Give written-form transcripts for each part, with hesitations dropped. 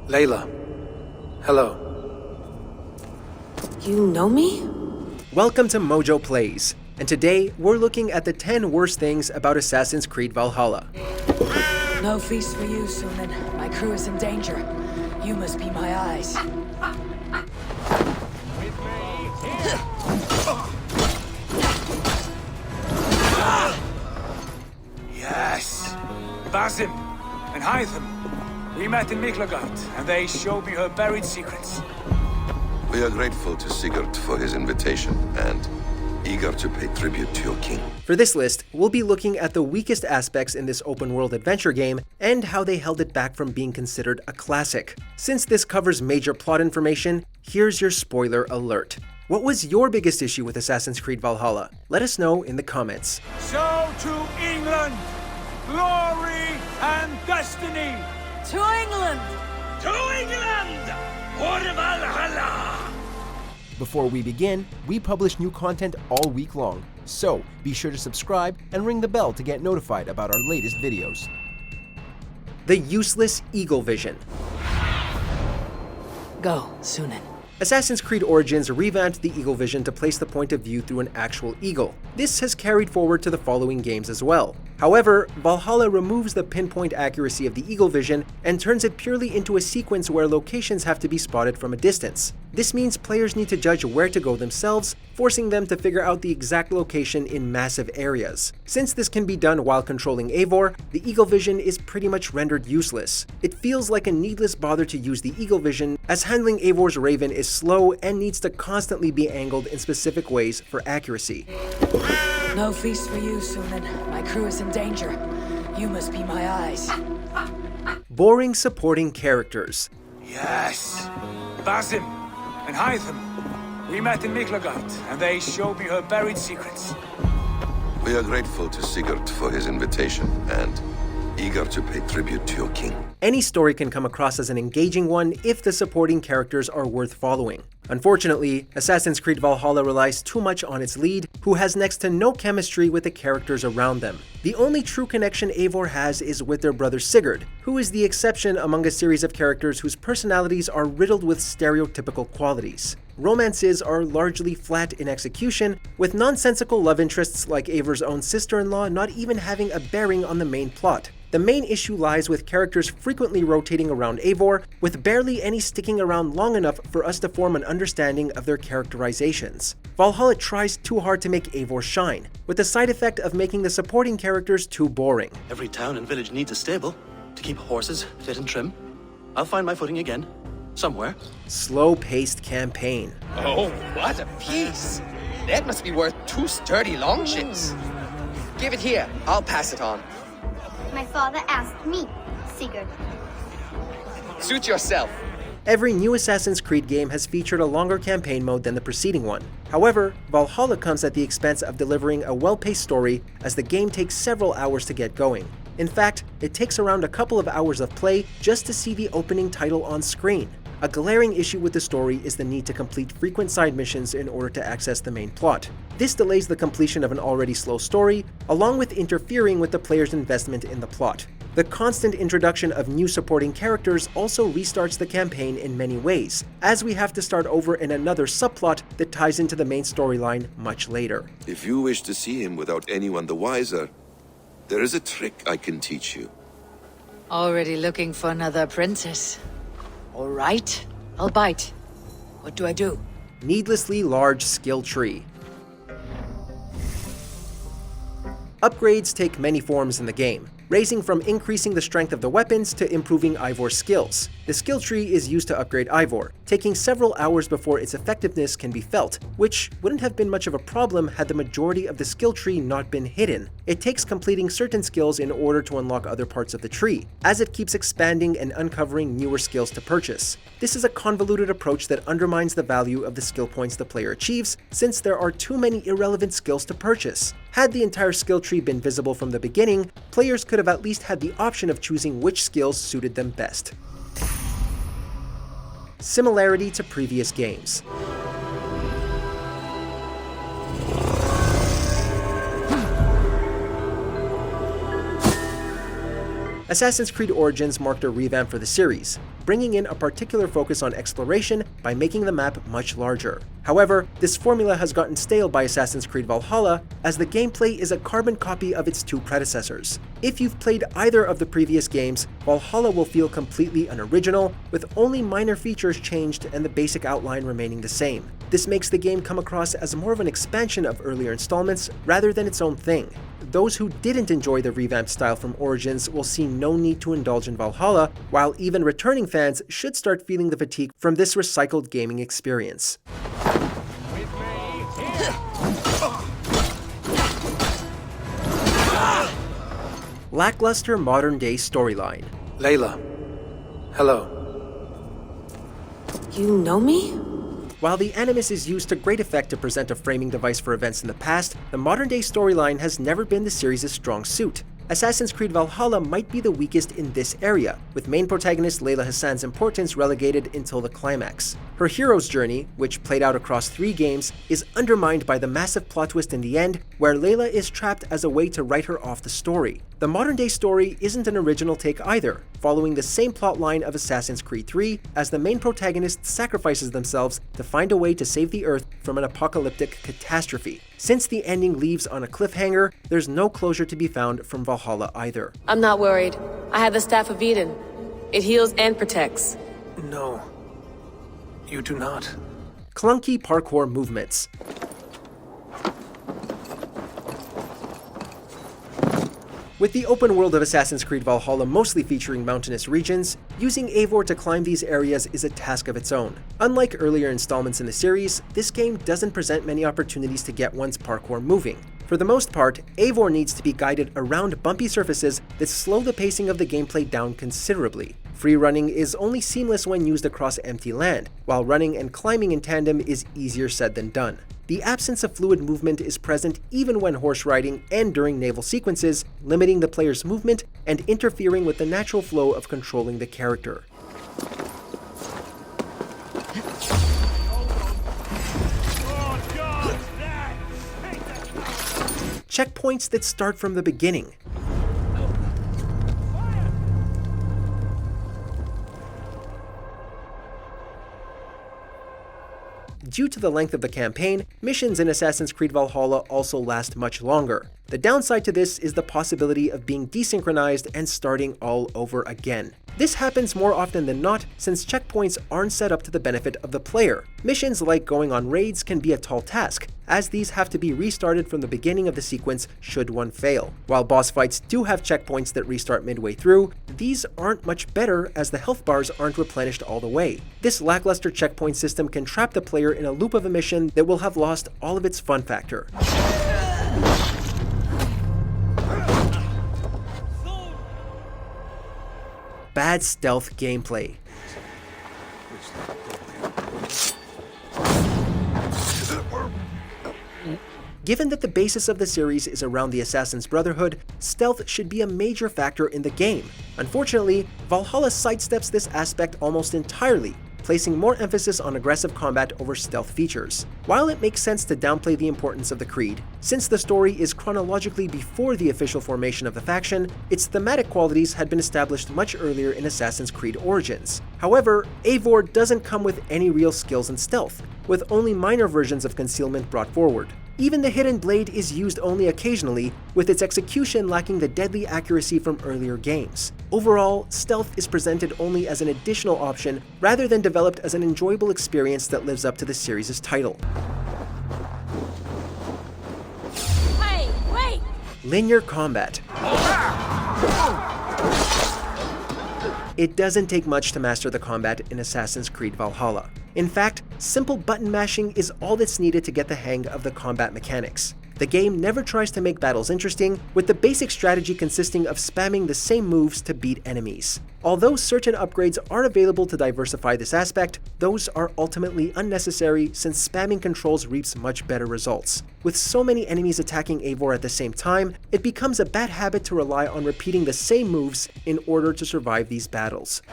Layla. Hello. You know me? Welcome to MojoPlays, and today we're looking at the 10 worst things about Assassin's Creed Valhalla. No feast for you, Suman. My crew is in danger. You must be my eyes. Yes. Basim and Hytham. We met in Miklagard, and they showed me her buried secrets. We are grateful to Sigurd for his invitation and eager to pay tribute to your king. For this list, we'll be looking at the weakest aspects in this open-world adventure game and how they held it back from being considered a classic. Since this covers major plot information, here's your spoiler alert. What was your biggest issue with Assassin's Creed Valhalla? Let us know in the comments. So to England, glory and destiny. To England! To England! For Valhalla! Before we begin, we publish new content all week long, so be sure to subscribe and ring the bell to get notified about our latest videos. The useless eagle vision. Go, Sunan. Assassin's Creed Origins revamped the eagle vision to place the point of view through an actual eagle. This has carried forward to the following games as well. However, Valhalla removes the pinpoint accuracy of the eagle vision and turns it purely into a sequence where locations have to be spotted from a distance. This means players need to judge where to go themselves, forcing them to figure out the exact location in massive areas. Since this can be done while controlling Eivor, the eagle vision is pretty much rendered useless. It feels like a needless bother to use the eagle vision, as handling Eivor's raven is slow and needs to constantly be angled in specific ways for accuracy. No feast for you, Suman. My crew is in danger. You must be my eyes. Boring supporting characters. Yes. Basim and Hytham. We met in Miklagard, and they showed me her buried secrets. We are grateful to Sigurd for his invitation and eager to pay tribute to your king. Any story can come across as an engaging one if the supporting characters are worth following. Unfortunately, Assassin's Creed Valhalla relies too much on its lead, who has next to no chemistry with the characters around them. The only true connection Eivor has is with their brother Sigurd, who is the exception among a series of characters whose personalities are riddled with stereotypical qualities. Romances are largely flat in execution, with nonsensical love interests like Eivor's own sister-in-law not even having a bearing on the main plot. The main issue lies with characters frequently rotating around Eivor, with barely any sticking around long enough for us to form an understanding of their characterizations. Valhalla tries too hard to make Eivor shine, with the side effect of making the supporting characters too boring. Every town and village needs a stable to keep horses fit and trim. I'll find my footing again, somewhere. Slow-paced campaign. Oh, what a piece! That must be worth 2 sturdy longships. Give it here, I'll pass it on. My father asked me, Sigurd. Suit yourself. Every new Assassin's Creed game has featured a longer campaign mode than the preceding one. However, Valhalla comes at the expense of delivering a well-paced story, as the game takes several hours to get going. In fact, it takes around a couple of hours of play just to see the opening title on screen. A glaring issue with the story is the need to complete frequent side missions in order to access the main plot. This delays the completion of an already slow story, along with interfering with the player's investment in the plot. The constant introduction of new supporting characters also restarts the campaign in many ways, as we have to start over in another subplot that ties into the main storyline much later. If you wish to see him without anyone the wiser, there is a trick I can teach you. Already looking for another princess. All right, I'll bite. What do I do? Needlessly large skill tree. Upgrades take many forms in the game, ranging from increasing the strength of the weapons to improving Eivor's skills. The skill tree is used to upgrade Eivor, taking several hours before its effectiveness can be felt, which wouldn't have been much of a problem had the majority of the skill tree not been hidden. It takes completing certain skills in order to unlock other parts of the tree, as it keeps expanding and uncovering newer skills to purchase. This is a convoluted approach that undermines the value of the skill points the player achieves, since there are too many irrelevant skills to purchase. Had the entire skill tree been visible from the beginning, players could have at least had the option of choosing which skills suited them best. Similarity to previous games. Assassin's Creed Origins marked a revamp for the series, bringing in a particular focus on exploration by making the map much larger. However, this formula has gotten stale by Assassin's Creed Valhalla, as the gameplay is a carbon copy of its two predecessors. If you've played either of the previous games, Valhalla will feel completely unoriginal, with only minor features changed and the basic outline remaining the same. This makes the game come across as more of an expansion of earlier installments rather than its own thing. Those who didn't enjoy the revamped style from Origins will see no need to indulge in Valhalla, while even returning fans should start feeling the fatigue from this recycled gaming experience. Lackluster modern-day storyline. Layla. Hello. You know me? While the Animus is used to great effect to present a framing device for events in the past, the modern-day storyline has never been the series' strong suit. Assassin's Creed Valhalla might be the weakest in this area, with main protagonist Layla Hassan's importance relegated until the climax. Her hero's journey, which played out across 3 games, is undermined by the massive plot twist in the end, where Layla is trapped as a way to write her off the story. The modern-day story isn't an original take either, following the same plotline of Assassin's Creed 3, as the main protagonist sacrifices themselves to find a way to save the Earth from an apocalyptic catastrophe. Since the ending leaves on a cliffhanger, there's no closure to be found from Valhalla either. I'm not worried. I have the Staff of Eden. It heals and protects. No. You do not. Clunky parkour movements. With the open world of Assassin's Creed Valhalla mostly featuring mountainous regions, using Eivor to climb these areas is a task of its own. Unlike earlier installments in the series, this game doesn't present many opportunities to get one's parkour moving. For the most part, Eivor needs to be guided around bumpy surfaces that slow the pacing of the gameplay down considerably. Free running is only seamless when used across empty land, while running and climbing in tandem is easier said than done. The absence of fluid movement is present even when horse riding and during naval sequences, limiting the player's movement and interfering with the natural flow of controlling the character. Checkpoints that start from the beginning. Due to the length of the campaign, missions in Assassin's Creed Valhalla also last much longer. The downside to this is the possibility of being desynchronized and starting all over again. This happens more often than not since checkpoints aren't set up to the benefit of the player. Missions like going on raids can be a tall task, as these have to be restarted from the beginning of the sequence should one fail. While boss fights do have checkpoints that restart midway through, these aren't much better as the health bars aren't replenished all the way. This lackluster checkpoint system can trap the player in a loop of a mission that will have lost all of its fun factor. Bad stealth gameplay. Given that the basis of the series is around the Assassin's Brotherhood, stealth should be a major factor in the game. Unfortunately, Valhalla sidesteps this aspect almost entirely, placing more emphasis on aggressive combat over stealth features. While it makes sense to downplay the importance of the Creed, since the story is chronologically before the official formation of the faction, its thematic qualities had been established much earlier in Assassin's Creed Origins. However, Eivor doesn't come with any real skills in stealth, with only minor versions of concealment brought forward. Even the hidden blade is used only occasionally, with its execution lacking the deadly accuracy from earlier games. Overall, stealth is presented only as an additional option rather than developed as an enjoyable experience that lives up to the series' title. Hey, wait! Linear combat. It doesn't take much to master the combat in Assassin's Creed Valhalla. In fact, simple button mashing is all that's needed to get the hang of the combat mechanics. The game never tries to make battles interesting, with the basic strategy consisting of spamming the same moves to beat enemies. Although certain upgrades are available to diversify this aspect, those are ultimately unnecessary since spamming controls reaps much better results. With so many enemies attacking Eivor at the same time, it becomes a bad habit to rely on repeating the same moves in order to survive these battles.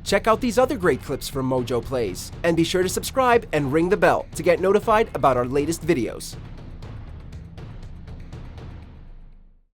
Check out these other great clips from MojoPlays, and be sure to subscribe and ring the bell to get notified about our latest videos.